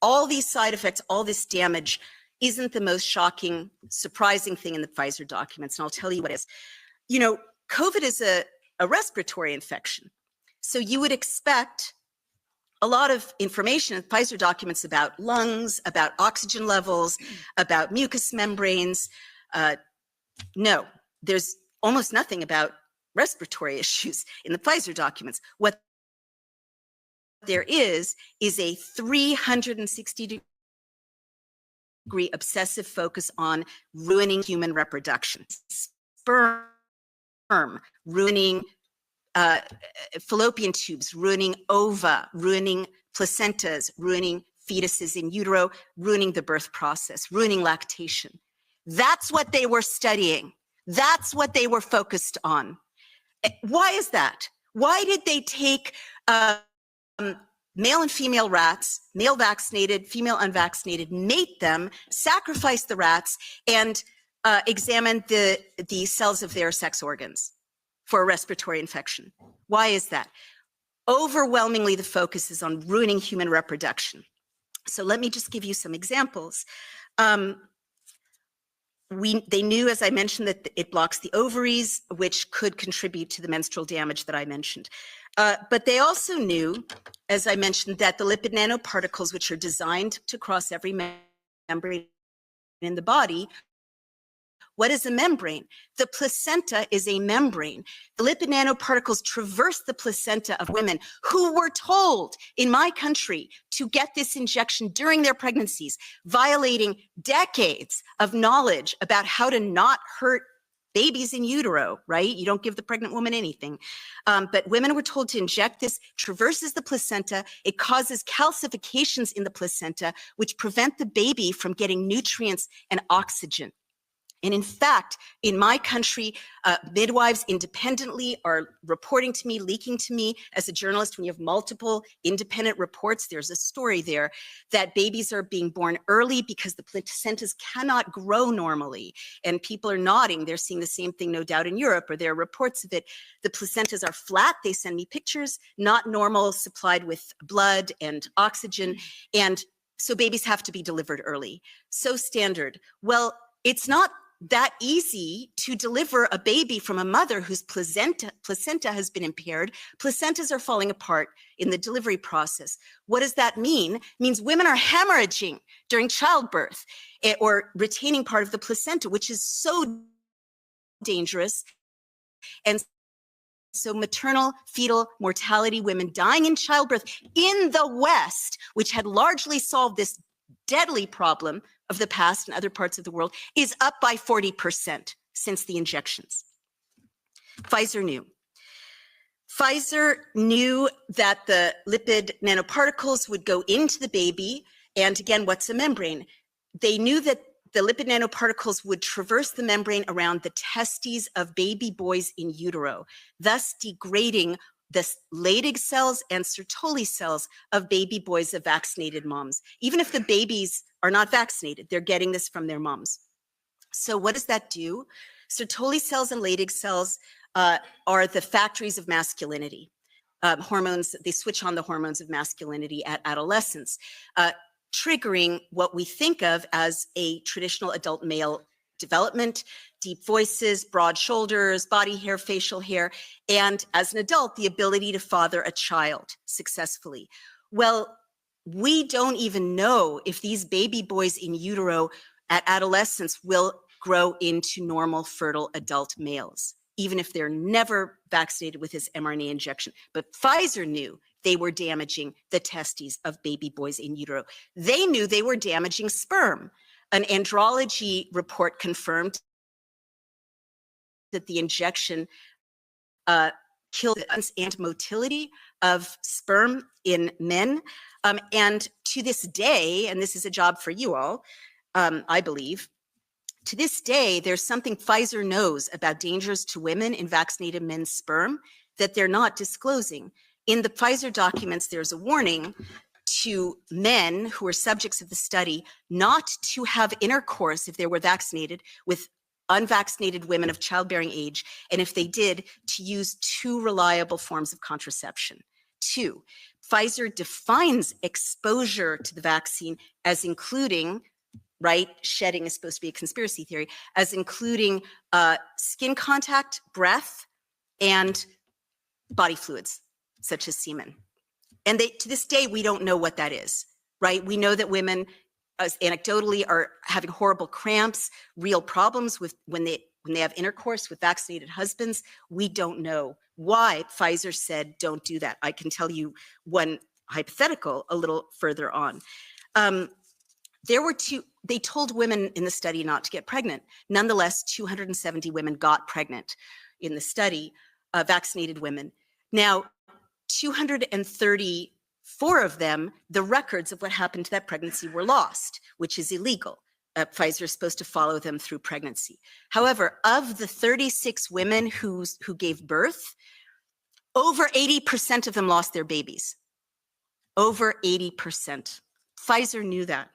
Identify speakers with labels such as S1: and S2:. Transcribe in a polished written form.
S1: all these side effects, all this damage isn't the most shocking, surprising thing in the Pfizer documents. And I'll tell you what is. You know, COVID is a respiratory infection. So you would expect a lot of information in Pfizer documents about lungs, about oxygen levels, about mucous membranes. No, there's almost nothing about respiratory issues in the Pfizer documents. What there is a 360-degree obsessive focus on ruining human reproduction. Sperm ruining fallopian tubes, ruining ova, ruining placentas, ruining fetuses in utero, ruining the birth process, ruining lactation. That's what they were studying. That's what they were focused on. Why is that? Why did they take male and female rats, male vaccinated, female unvaccinated, mate them, sacrifice the rats, and examine the cells of their sex organs for a respiratory infection? Why is that? Overwhelmingly, the focus is on ruining human reproduction. So let me just give you some examples. They knew, as I mentioned, that it blocks the ovaries, which could contribute to the menstrual damage that I mentioned. But they also knew, as I mentioned, that the lipid nanoparticles, which are designed to cross every membrane in the body. What is a membrane? The placenta is a membrane. The lipid nanoparticles traverse the placenta of women who were told in my country to get this injection during their pregnancies, violating decades of knowledge about how to not hurt babies in utero, right? You don't give the pregnant woman anything. But women were told to inject this, traverses the placenta. It causes calcifications in the placenta, which prevent the baby from getting nutrients and oxygen. And in fact, in my country, midwives independently are reporting to me, leaking to me as a journalist. When you have multiple independent reports, there's a story there that babies are being born early because the placentas cannot grow normally. And people are nodding. They're seeing the same thing, no doubt, in Europe, or there are reports of it. The placentas are flat. They send me pictures, not normal, supplied with blood and oxygen. And so babies have to be delivered early. So standard. Well, it's not that easy to deliver a baby from a mother whose placenta has been impaired. Placentas are falling apart in the delivery process. What does that mean? It means women are hemorrhaging during childbirth or retaining part of the placenta, which is so dangerous. And so maternal fetal mortality, women dying in childbirth in the West, which had largely solved this deadly problem of the past and other parts of the world, is up by 40% since the injections. Pfizer knew. Pfizer knew that the lipid nanoparticles would go into the baby. And again, what's a membrane? They knew that the lipid nanoparticles would traverse the membrane around the testes of baby boys in utero, thus degrading the Leydig cells and Sertoli cells of baby boys of vaccinated moms. Even if the babies are not vaccinated, they're getting this from their moms. So what does that do? Sertoli cells and Leydig cells are the factories of masculinity. Hormones, they switch on the hormones of masculinity at adolescence, triggering what we think of as a traditional adult male development, deep voices, broad shoulders, body hair, facial hair, and as an adult, the ability to father a child successfully. Well, we don't even know if these baby boys in utero at adolescence will grow into normal fertile adult males, even if they're never vaccinated with this mRNA injection. But Pfizer knew they were damaging the testes of baby boys in utero. They knew they were damaging sperm. An andrology report confirmed that the injection killed and motility of sperm in men. And to this day, and this is a job for you all, I believe, to this day, there's something Pfizer knows about dangers to women in vaccinated men's sperm that they're not disclosing. In the Pfizer documents, there's a warning to men who are subjects of the study not to have intercourse if they were vaccinated with unvaccinated women of childbearing age, and if they did, to use 2 reliable forms of contraception. 2, Pfizer defines exposure to the vaccine as including, right, shedding is supposed to be a conspiracy theory, as including skin contact, breath, and body fluids, such as semen. And to this day, we don't know what that is, right? We know that women, anecdotally, are having horrible cramps, real problems with when they have intercourse with vaccinated husbands. We don't know why Pfizer said don't do that. I can tell you one hypothetical a little further on. They told women in the study not to get pregnant. Nonetheless, 270 women got pregnant in the study, vaccinated women. Now, 234 of them, the records of what happened to that pregnancy were lost, which is illegal. Pfizer is supposed to follow them through pregnancy. However, of the 36 women who gave birth, over 80% of them lost their babies. Over 80%. Pfizer knew that.